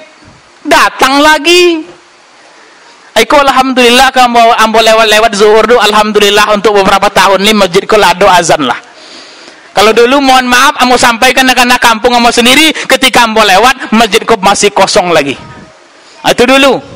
datang lagi. Alhamdulillah kalau ambo lewat zuhur tu, alhamdulillah untuk beberapa tahun ni masjid ko lado azan lah. Kalau dulu mohon maaf ambo sampaikan karena kampung ambo sendiri, ketika ambo lewat masjid ko masih kosong lagi. Itu dulu.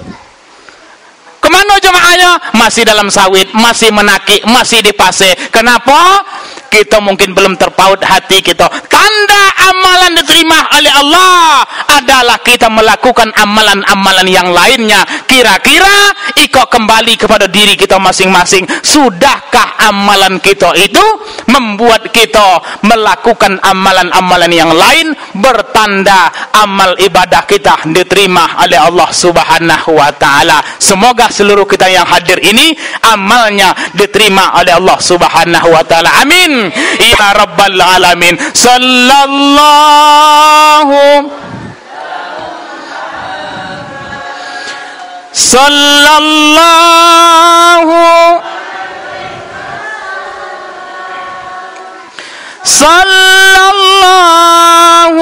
Kemana jemaahnya? Masih dalam sawit, masih menaki, masih di pasir. Kenapa? Kita mungkin belum terpaut hati kita. Tanda amalan diterima oleh Allah adalah kita melakukan amalan-amalan yang lainnya. Kira-kira iko kembali kepada diri kita masing-masing. Sudahkah amalan kita itu membuat kita melakukan amalan-amalan yang lain, bertanda amal ibadah kita diterima oleh Allah Subhanahu wa taala. Semoga seluruh kita yang hadir ini amalnya diterima oleh Allah Subhanahu wa taala. Amin ya rabbal alamin. Sallallahu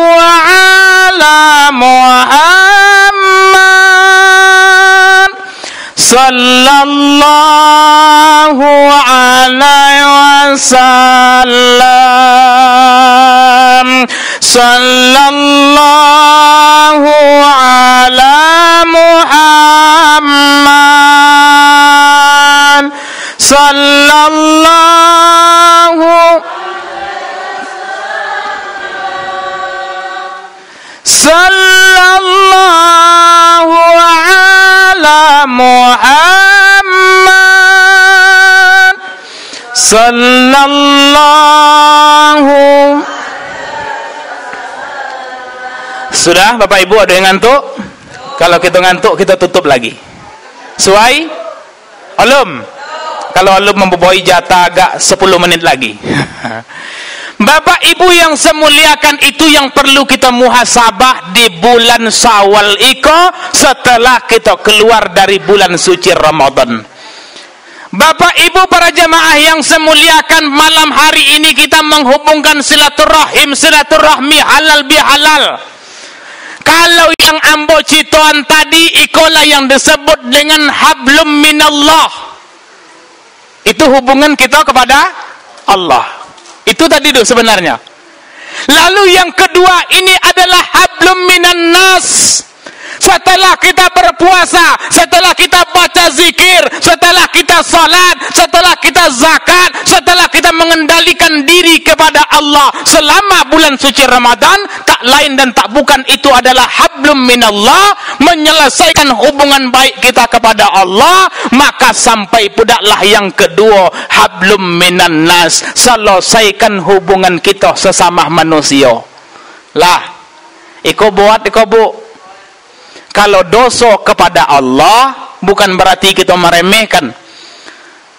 ala Muhammad sallallahu alaihi wasallam. Sallallahu ala Muhammad sallallahu ala Muhammad sallallahu. Sudah Bapak Ibu, ada yang ngantuk? Kalau kita ngantuk kita tutup lagi. Suai? Alum? Kalau alum memboboi jatah agak 10 menit lagi. Bapak Ibu yang semuliakan, itu yang perlu kita muhasabah di bulan Syawal iko setelah kita keluar dari bulan suci Ramadan. Bapak Ibu para jamaah yang semuliakan, malam hari ini kita menghubungkan silaturahmi halal bihalal. Kalau yang ambo citoan tadi ikolah yang disebut dengan hablum minallah. Itu hubungan kita kepada Allah. Itu tadi tuh sebenarnya. Lalu yang kedua ini adalah hablum minan nas. Setelah kita berpuasa, setelah kita baca zikir, setelah kita salat, setelah kita zakat, setelah kita mengendalikan diri kepada Allah selama bulan suci Ramadan, tak lain dan tak bukan itu adalah hablum minallah, menyelesaikan hubungan baik kita kepada Allah. Maka sampai pudaklah yang kedua, hablum minan nas, selesaikan hubungan kita sesama manusia. Lah, iko buat iko bu. Kalau dosa kepada Allah bukan berarti kita meremehkan.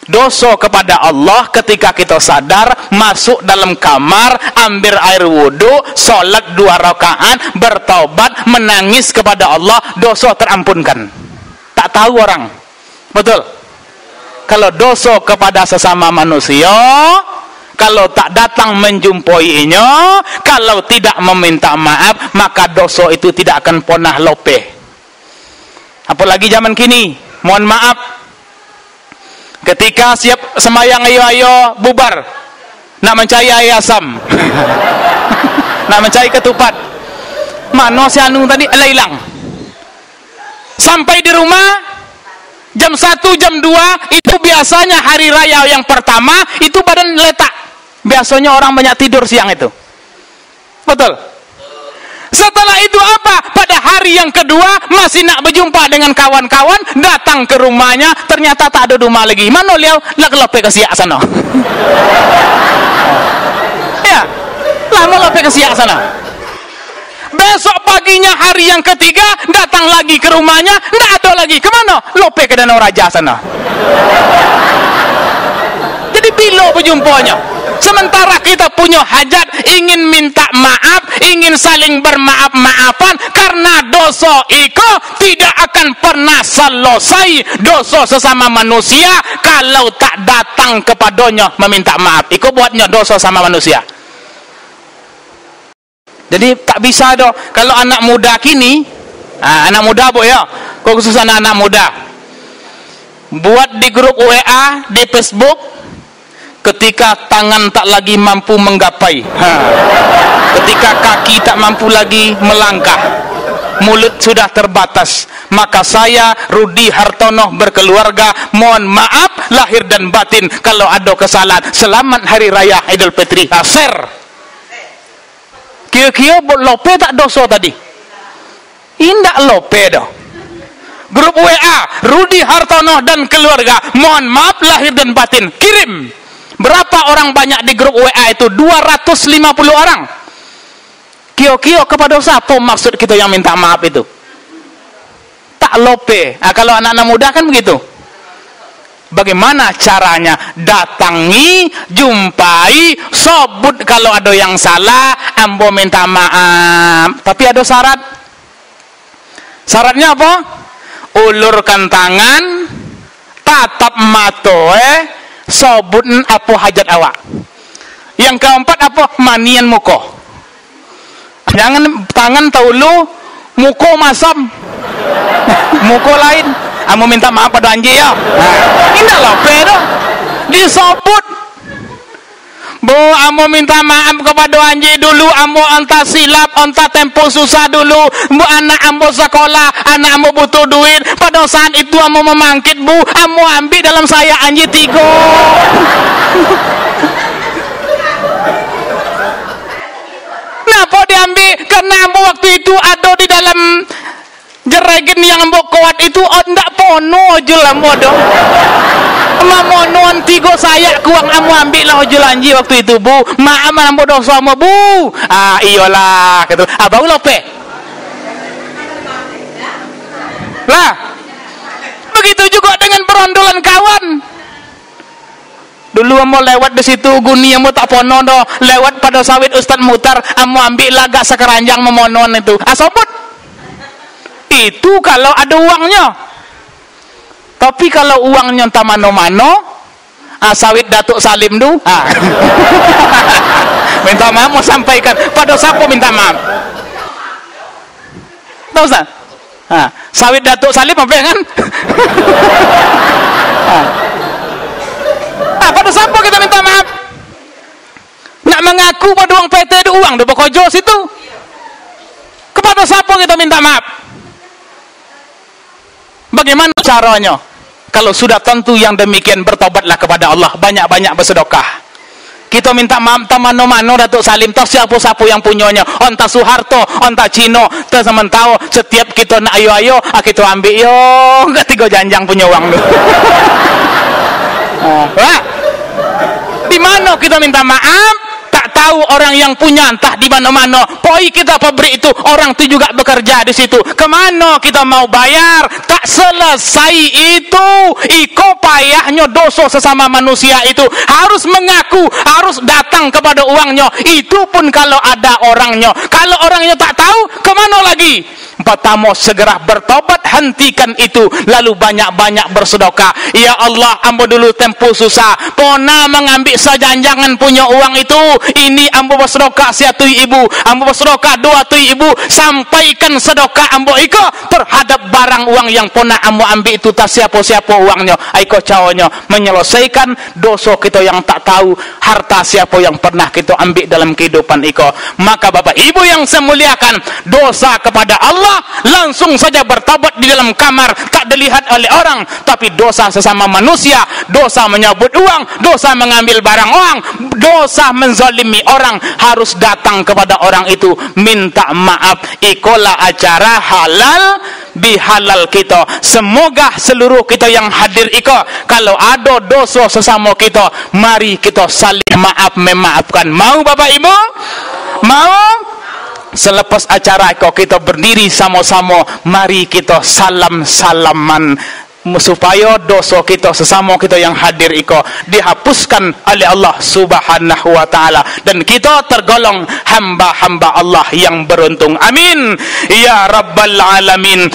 Dosa kepada Allah ketika kita sadar, masuk dalam kamar, ambil air wudhu, sholat 2 rakaat, bertaubat, menangis kepada Allah, dosa terampunkan. Tak tahu orang. Betul? Kalau dosa kepada sesama manusia, kalau tak datang menjumpainya, kalau tidak meminta maaf, maka dosa itu tidak akan pernah lopeh. Apalagi zaman kini, mohon maaf, ketika siap sembahyang ayo bubar, nak mencari ayam asam, nak mencari ketupat, mana si anu tadi hilang. Sampai di rumah jam 1 jam 2, itu biasanya hari raya yang pertama itu badan letak. Biasanya orang banyak tidur siang itu. Betul. Setelah itu apa? Pada hari yang kedua masih nak berjumpa dengan kawan-kawan, datang ke rumahnya, ternyata tak ada rumah lagi. Mana liau lak lope ke siak sana. Ya, lama lope ke siak sana. Besok paginya hari yang ketiga datang lagi ke rumahnya, ndak ada lagi. Kemana? Lope ke Danau Raja sana. Jadi bilo berjumpanya. Sementara kita punya hajat, ingin minta maaf, ingin saling bermaaf-maafan, karena dosa itu tidak akan pernah selesai. Dosa sesama manusia kalau tak datang kepadanya meminta maaf. Itu buatnya dosa sama manusia. Jadi tak bisa dong. Kalau anak muda kini, anak muda bu ya, khusus anak-anak muda, buat di grup WA, di Facebook, ketika tangan tak lagi mampu menggapai, ketika kaki tak mampu lagi melangkah, mulut sudah terbatas, maka saya Rudi Hartono berkeluarga mohon maaf lahir dan batin kalau ada kesalahan. Selamat Hari Raya Idul Fitri. Share. Kira-kira lope tak dosa tadi. Indak lope dah. Grup WA Rudi Hartono dan keluarga, mohon maaf lahir dan batin, kirim. Berapa orang banyak di grup WA itu? 250 orang. Kio-kio kepada siapa maksud kita yang minta maaf itu? Tak lope. Nah, kalau anak-anak muda kan begitu. Bagaimana caranya? Datangi, jumpai, sobut kalau ada yang salah, ambo minta maaf. Tapi ada syarat. Syaratnya apa? Ulurkan tangan, tatap mata, sobut apa hajat awak. Yang keempat apa? Manian muka. Jangan tangan taulu, muka masam. Muka lain. Amo minta maaf pada anji ya. Ini lah pero disobut. Bu, amo minta maaf kepada anji dulu, amo anta silap, anta tempo susah dulu. Bu, anak ambo sekolah, anak ambo butuh duit. Pada saat itu amo memangkit, bu, amo ambil dalam saya anji 3. Kenapa diambil? Karena ambo waktu itu ada di dalam jeregen yang mbok kuat itu ndak pono aja lah modo. Mamonoan 3 saya kuang amu ambil lah aja lanji waktu itu, bu. Maaf ambo dosa sama bu. Ah iyalah gitu. Abang lope. Lah. Begitu juga dengan berondolan kawan. Dulu amo lewat di situ guni amo tak pono do, lewat pada sawit Ustaz Mutar amo ambil lagak sekeranjang memonon itu. Asobut. Itu kalau ada uangnya. Tapi kalau uangnya entah mano-mano, sawit Datuk Salim tu, minta maaf mau sampaikan pada siapa minta maaf. Tahu tak? Sawit Datuk Salim apa kan? Pada siapa kita minta maaf? Nak mengaku pada uang PT itu uang di Bokojo situ. Kepada siapa kita minta maaf? Bagaimana caranya? Kalau sudah tentu yang demikian, bertobatlah kepada Allah, banyak-banyak bersedekah. Kita minta maaf mano-mano Datuk Salim, toh siapa-siapa yang punyanya, onta Soeharto, onta Cino, toh sementara setiap kita nak ayo-ayo, kita ambil yo, enggak 3 janjang punya uang tu. Di mana kita minta maaf? Tak tahu orang yang punya entah di mana-mana. Poi kita pabrik itu orang itu juga bekerja di situ. Kemana kita mau bayar? Tak selesai itu. Iko payahnya dosa sesama manusia itu harus mengaku, harus datang kepada uangnya. Itu pun kalau ada orangnya. Kalau orangnya tak tahu, kemana lagi? Pertama segera bertobat, hentikan itu, lalu banyak-banyak bersedekah. Ya Allah, ambo dulu tempo susah, pernah mengambil sejanjangan punya uang itu. Ini ambo bersedekah 1 ibu, ambo bersedekah 2 ibu, sampaikan sedekah ambo iko terhadap barang uang yang pernah ambo ambil itu, tak siapa-siapa uangnya. Iko cawannya menyelesaikan dosa kita yang tak tahu harta siapa yang pernah kita ambil dalam kehidupan iko. Maka Bapak Ibu yang saya muliakan, dosa kepada Allah langsung saja bertobat di dalam kamar, tak dilihat oleh orang. Tapi dosa sesama manusia, dosa menyabut uang, dosa mengambil barang orang, dosa menzalimi orang, harus datang kepada orang itu minta maaf. Ikolah acara halal bihalal kita. Semoga seluruh kita yang hadir iko, kalau ada dosa sesama kita, mari kita saling maaf memaafkan. Mau Bapak Ibu? Mau? Selepas acara kita berdiri sama-sama, mari kita salam-salaman supaya dosa kita sesama kita yang hadir iko dihapuskan oleh Allah Subhanahu wa taala dan kita tergolong hamba-hamba Allah yang beruntung. Amin ya rabbal alamin.